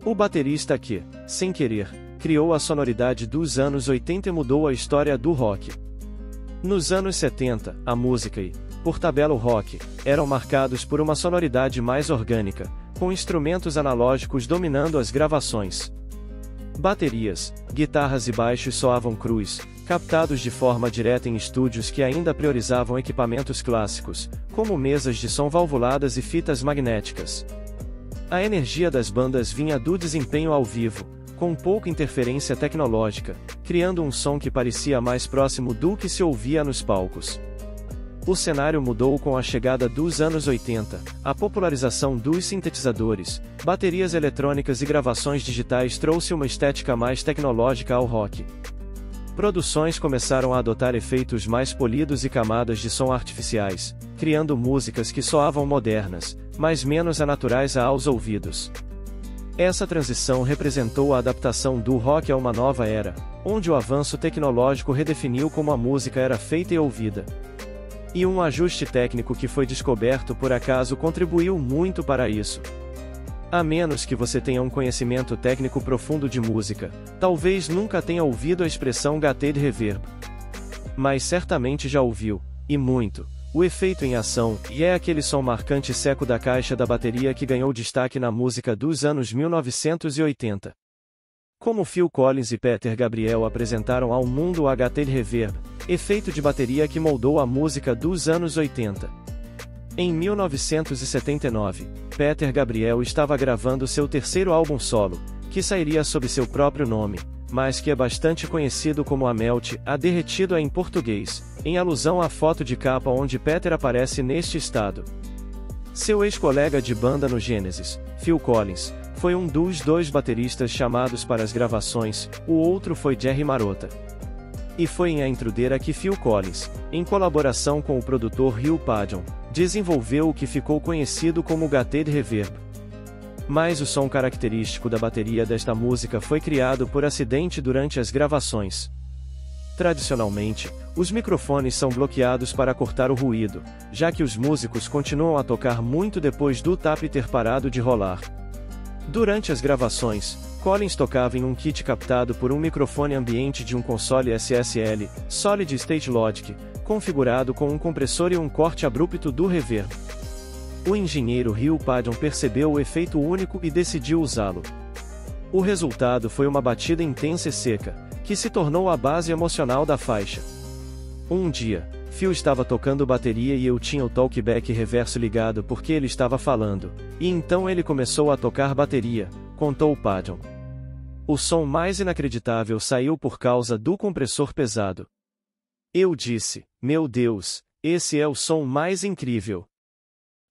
O baterista que, sem querer, criou a sonoridade dos anos 80 e mudou a história do rock. Nos anos 70, a música e, por tabela o rock, eram marcados por uma sonoridade mais orgânica, com instrumentos analógicos dominando as gravações. Baterias, guitarras e baixos soavam crus, captados de forma direta em estúdios que ainda priorizavam equipamentos clássicos, como mesas de som valvuladas e fitas magnéticas. A energia das bandas vinha do desempenho ao vivo, com pouca interferência tecnológica, criando um som que parecia mais próximo do que se ouvia nos palcos. O cenário mudou com a chegada dos anos 80, a popularização dos sintetizadores, baterias eletrônicas e gravações digitais trouxe uma estética mais tecnológica ao rock. Produções começaram a adotar efeitos mais polidos e camadas de som artificiais, criando músicas que soavam modernas, mas menos naturais aos ouvidos. Essa transição representou a adaptação do rock a uma nova era, onde o avanço tecnológico redefiniu como a música era feita e ouvida. E um ajuste técnico que foi descoberto por acaso contribuiu muito para isso. A menos que você tenha um conhecimento técnico profundo de música, talvez nunca tenha ouvido a expressão gated reverb. Mas certamente já ouviu, e muito, o efeito em ação, e é aquele som marcante seco da caixa da bateria que ganhou destaque na música dos anos 1980. Como Phil Collins e Peter Gabriel apresentaram ao mundo o gated reverb, efeito de bateria que moldou a música dos anos 80. Em 1979, Peter Gabriel estava gravando seu terceiro álbum solo, que sairia sob seu próprio nome, mas que é bastante conhecido como A Melt, A Derretido em português, em alusão à foto de capa onde Peter aparece neste estado. Seu ex-colega de banda no Genesis, Phil Collins, foi um dos dois bateristas chamados para as gravações, o outro foi Jerry Marotta. E foi em A Intruder que Phil Collins, em colaboração com o produtor Hugh Padgham, desenvolveu o que ficou conhecido como gated reverb. Mas o som característico da bateria desta música foi criado por acidente durante as gravações. Tradicionalmente, os microfones são bloqueados para cortar o ruído, já que os músicos continuam a tocar muito depois do tape ter parado de rolar. Durante as gravações, Collins tocava em um kit captado por um microfone ambiente de um console SSL, Solid State Logic, configurado com um compressor e um corte abrupto do reverb. O engenheiro Hugh Padgham percebeu o efeito único e decidiu usá-lo. O resultado foi uma batida intensa e seca, que se tornou a base emocional da faixa. Um dia, Phil estava tocando bateria e eu tinha o talkback reverso ligado porque ele estava falando, e então ele começou a tocar bateria, contou Padgham. O som mais inacreditável saiu por causa do compressor pesado. Eu disse, meu Deus, esse é o som mais incrível.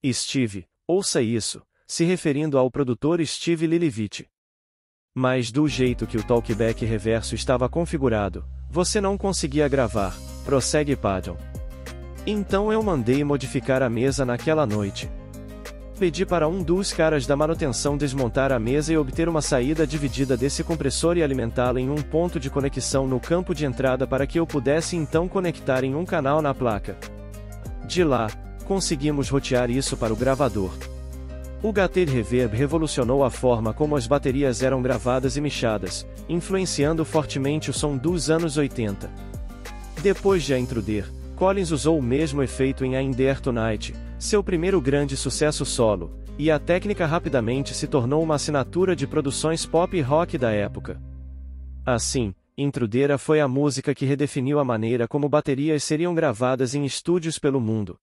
Steve, ouça isso, se referindo ao produtor Steve Lillivich. Mas do jeito que o talkback reverso estava configurado, você não conseguia gravar, prossegue Padgham. Então eu mandei modificar a mesa naquela noite. Pedi para um dos caras da manutenção desmontar a mesa e obter uma saída dividida desse compressor e alimentá-la em um ponto de conexão no campo de entrada para que eu pudesse então conectar em um canal na placa. De lá, conseguimos rotear isso para o gravador. O gated reverb revolucionou a forma como as baterias eram gravadas e mixadas, influenciando fortemente o som dos anos 80. Depois de A Intruder, Collins usou o mesmo efeito em A In There Tonight, seu primeiro grande sucesso solo, e a técnica rapidamente se tornou uma assinatura de produções pop e rock da época. Assim, Intruder foi a música que redefiniu a maneira como baterias seriam gravadas em estúdios pelo mundo.